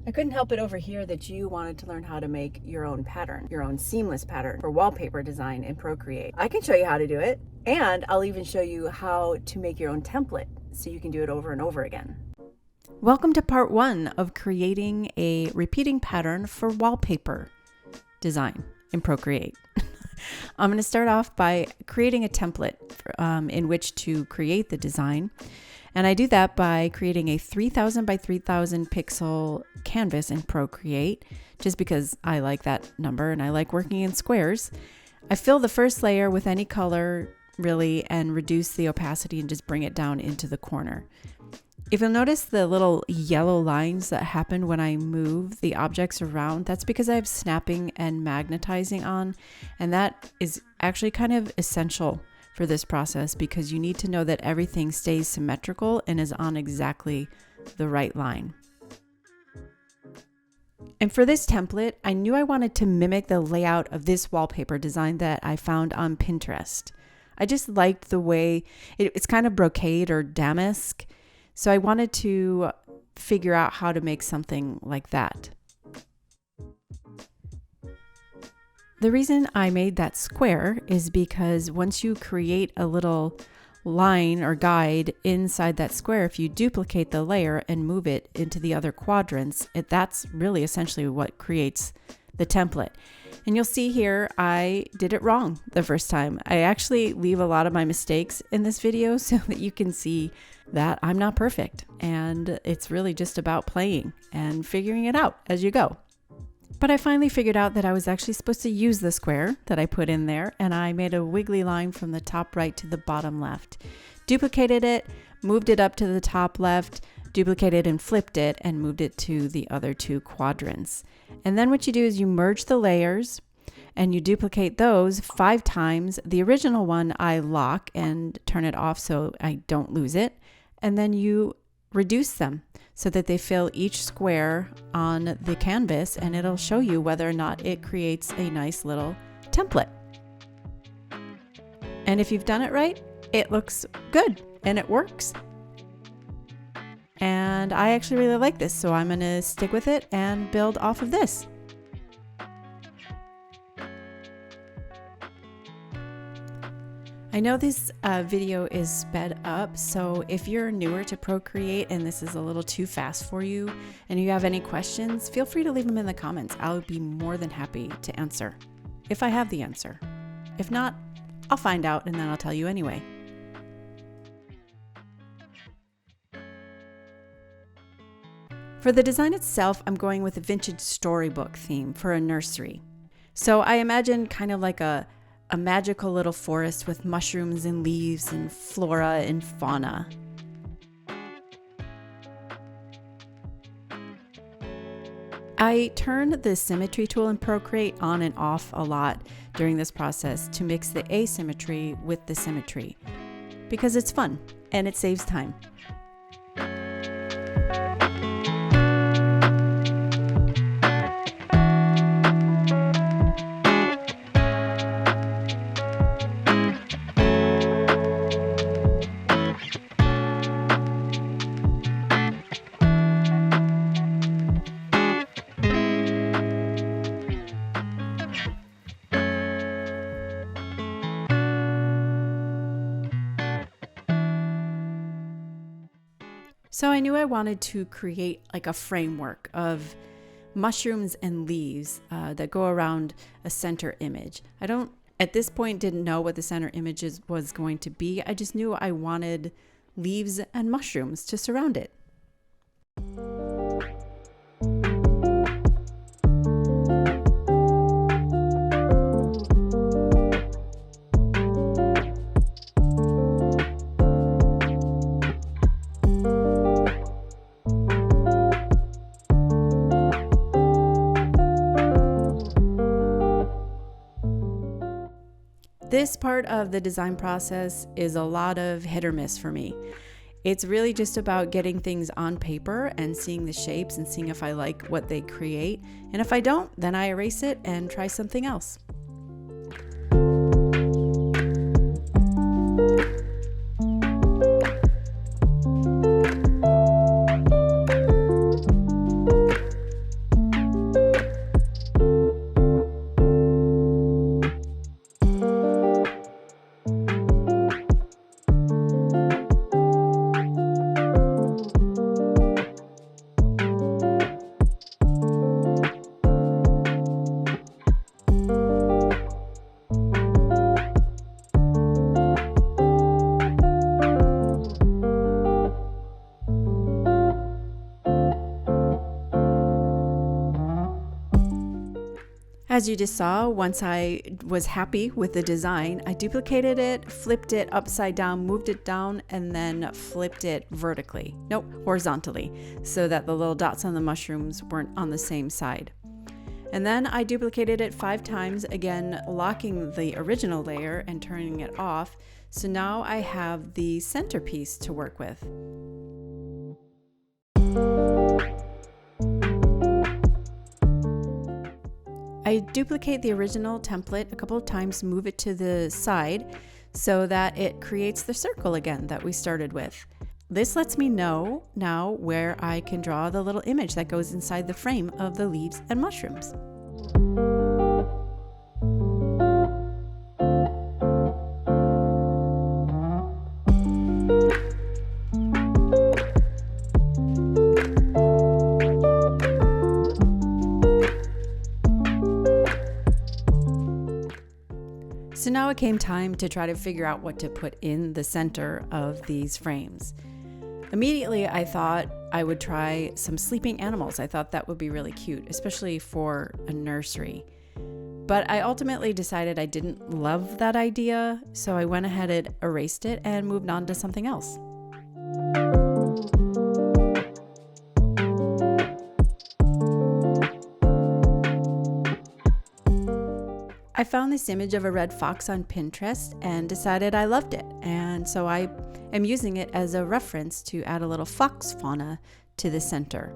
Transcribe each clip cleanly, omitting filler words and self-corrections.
I couldn't help it overhear that you wanted to learn how to make your own pattern, your own seamless pattern for wallpaper design in Procreate. I can show you how to do it, and I'll even show you how to make your own template so you can do it over and over again. Welcome to part 1 of creating a repeating pattern for wallpaper design in Procreate. I'm going to start off by creating a template in which to create the design. And I do that by creating a 3000 by 3000 pixel canvas in Procreate, just because I like that number and I like working in squares. I fill the first layer with any color, really, and reduce the opacity and just bring it down into the corner. If you'll notice the little yellow lines that happen when I move the objects around, that's because I have snapping and magnetizing on, and that is actually kind of essential for this process because you need to know that everything stays symmetrical and is on exactly the right line. And for this template, I knew I wanted to mimic the layout of this wallpaper design that I found on Pinterest. I just liked the way it's kind of brocade or damask. So I wanted to figure out how to make something like that. The reason I made that square is because once you create a little line or guide inside that square, if you duplicate the layer and move it into the other quadrants, that's really essentially what creates the template. And you'll see here, I did it wrong the first time. I actually leave a lot of my mistakes in this video so that you can see that I'm not perfect. And it's really just about playing and figuring it out as you go. But I finally figured out that I was actually supposed to use the square that I put in there, and I made a wiggly line from the top right to the bottom left. Duplicated it, moved it up to the top left, duplicated and flipped it, and moved it to the other two quadrants. And then what you do is you merge the layers, and you duplicate those 5 times. The original one I lock and turn it off so I don't lose it, and then you reduce them so that they fill each square on the canvas, and it'll show you whether or not it creates a nice little template. And if you've done it right, it looks good and it works. And I actually really like this, so I'm going to stick with it and build off of this. I know this video is sped up, so if you're newer to Procreate and this is a little too fast for you and you have any questions, feel free to leave them in the comments. I'll be more than happy to answer, if I have the answer. If not, I'll find out and then I'll tell you anyway. For the design itself, I'm going with a vintage storybook theme for a nursery. So I imagine kind of like a magical little forest with mushrooms and leaves and flora and fauna. I turn the symmetry tool in Procreate on and off a lot during this process to mix the asymmetry with the symmetry because it's fun and it saves time. So I knew I wanted to create like a framework of mushrooms and leaves that go around a center image. I don't, at this point, didn't know what the center image was going to be. I just knew I wanted leaves and mushrooms to surround it. This part of the design process is a lot of hit or miss for me. It's really just about getting things on paper and seeing the shapes and seeing if I like what they create. And if I don't, then I erase it and try something else. As you just saw, once I was happy with the design, I duplicated it, flipped it upside down, moved it down, and then flipped it horizontally, so that the little dots on the mushrooms weren't on the same side. And then I duplicated it 5 times, again locking the original layer and turning it off. So now I have the centerpiece to work with. I duplicate the original template a couple of times, move it to the side so that it creates the circle again that we started with. This lets me know now where I can draw the little image that goes inside the frame of the leaves and mushrooms. So now it came time to try to figure out what to put in the center of these frames. Immediately, I thought I would try some sleeping animals. I thought that would be really cute, especially for a nursery. But I ultimately decided I didn't love that idea, so I went ahead and erased it and moved on to something else. I found this image of a red fox on Pinterest and decided I loved it, and so I am using it as a reference to add a little fox fauna to the center.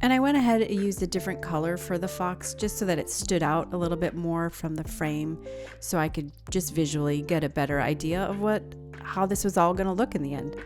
And I went ahead and used a different color for the fox just so that it stood out a little bit more from the frame, so I could just visually get a better idea of how this was all going to look in the end.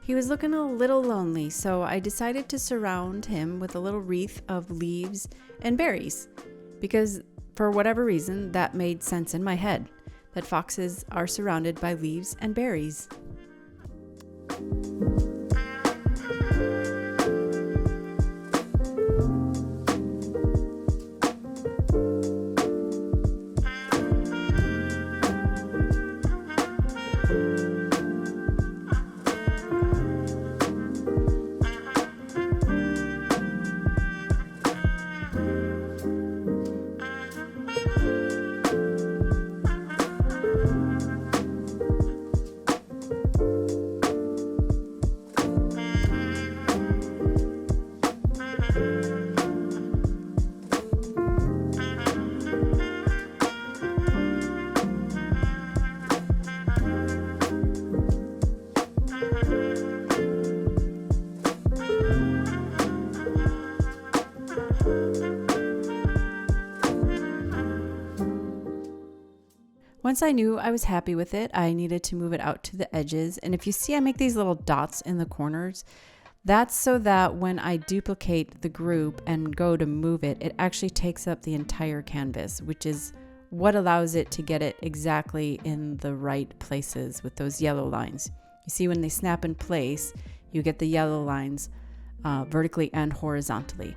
He was looking a little lonely, so I decided to surround him with a little wreath of leaves and berries, because for whatever reason that made sense in my head, that foxes are surrounded by leaves and berries. Once I knew I was happy with it, I needed to move it out to the edges. And if you see, I make these little dots in the corners. That's so that when I duplicate the group and go to move it, it actually takes up the entire canvas, which is what allows it to get it exactly in the right places with those yellow lines. You see, when they snap in place, you get the yellow lines vertically and horizontally.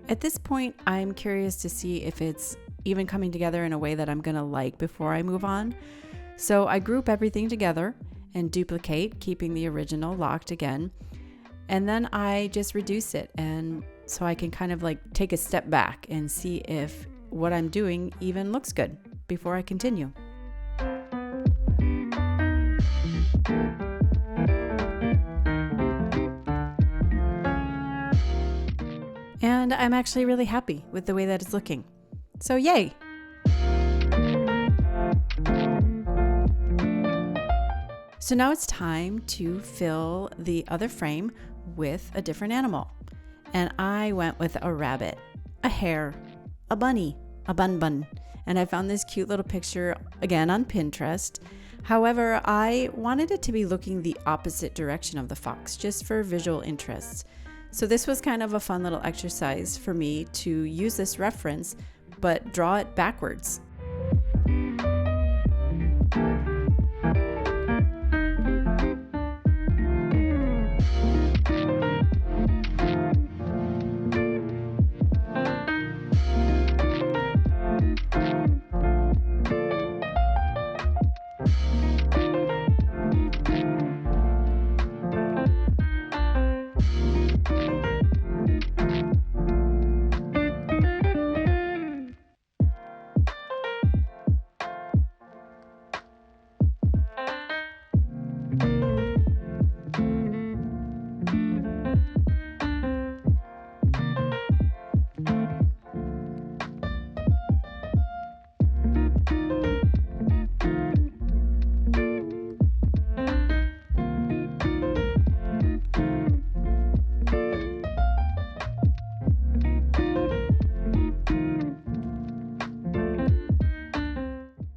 At this point, I'm curious to see if it's even coming together in a way that I'm going to like before I move on. So I group everything together and duplicate, keeping the original locked again. And then I just reduce it, and so I can kind of like take a step back and see if what I'm doing even looks good before I continue. And I'm actually really happy with the way that it's looking. So yay! So now it's time to fill the other frame with a different animal. And I went with a rabbit, a hare, a bunny, a bun, and I found this cute little picture again on Pinterest. However, I wanted it to be looking the opposite direction of the fox, just for visual interests. So this was kind of a fun little exercise for me to use this reference, but draw it backwards.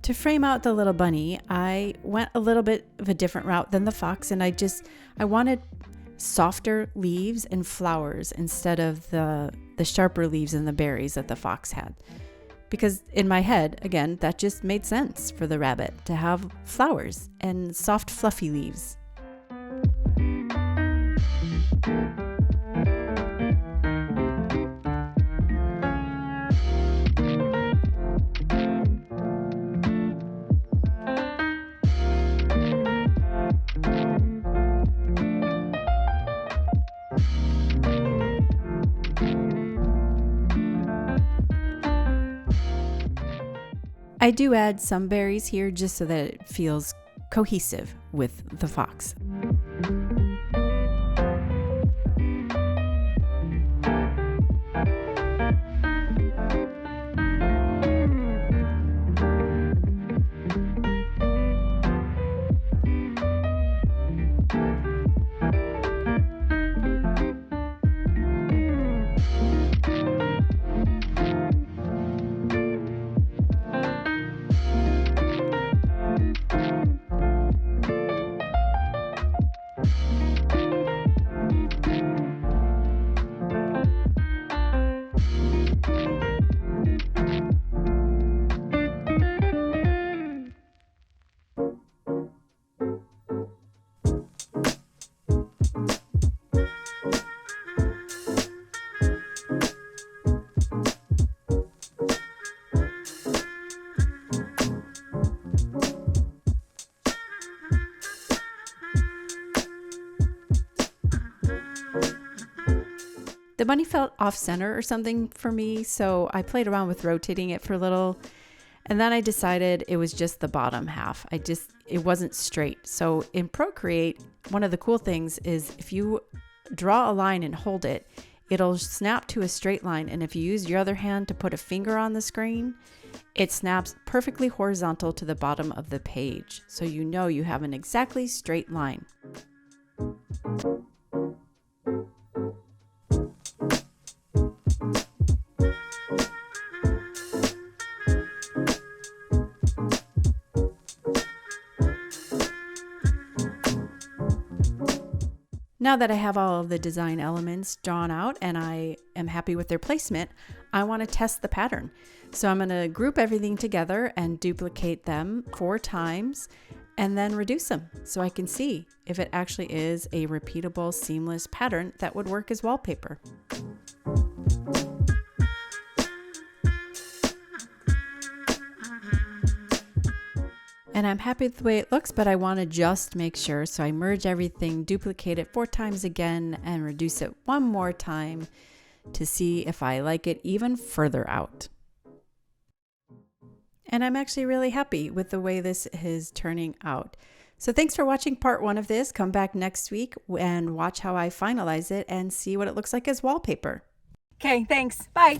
To frame out the little bunny, I went a little bit of a different route than the fox, and I wanted softer leaves and flowers instead of the sharper leaves and the berries that the fox had. Because in my head, again, that just made sense for the rabbit to have flowers and soft, fluffy leaves. I do add some berries here just so that it feels cohesive with the fox. The bunny felt off center or something for me, so I played around with rotating it for a little, and then I decided it was just the bottom half. It wasn't straight. So in Procreate, one of the cool things is if you draw a line and hold it, it'll snap to a straight line, and if you use your other hand to put a finger on the screen, it snaps perfectly horizontal to the bottom of the page, so you know you have an exactly straight line. Now that I have all of the design elements drawn out and I am happy with their placement, I want to test the pattern. So I'm going to group everything together and duplicate them 4 times and then reduce them so I can see if it actually is a repeatable, seamless pattern that would work as wallpaper. And I'm happy with the way it looks, but I want to just make sure. So I merge everything, duplicate it 4 times again, and reduce it 1 more time to see if I like it even further out. And I'm actually really happy with the way this is turning out. So thanks for watching part 1 of this. Come back next week and watch how I finalize it and see what it looks like as wallpaper. Okay, thanks. Bye.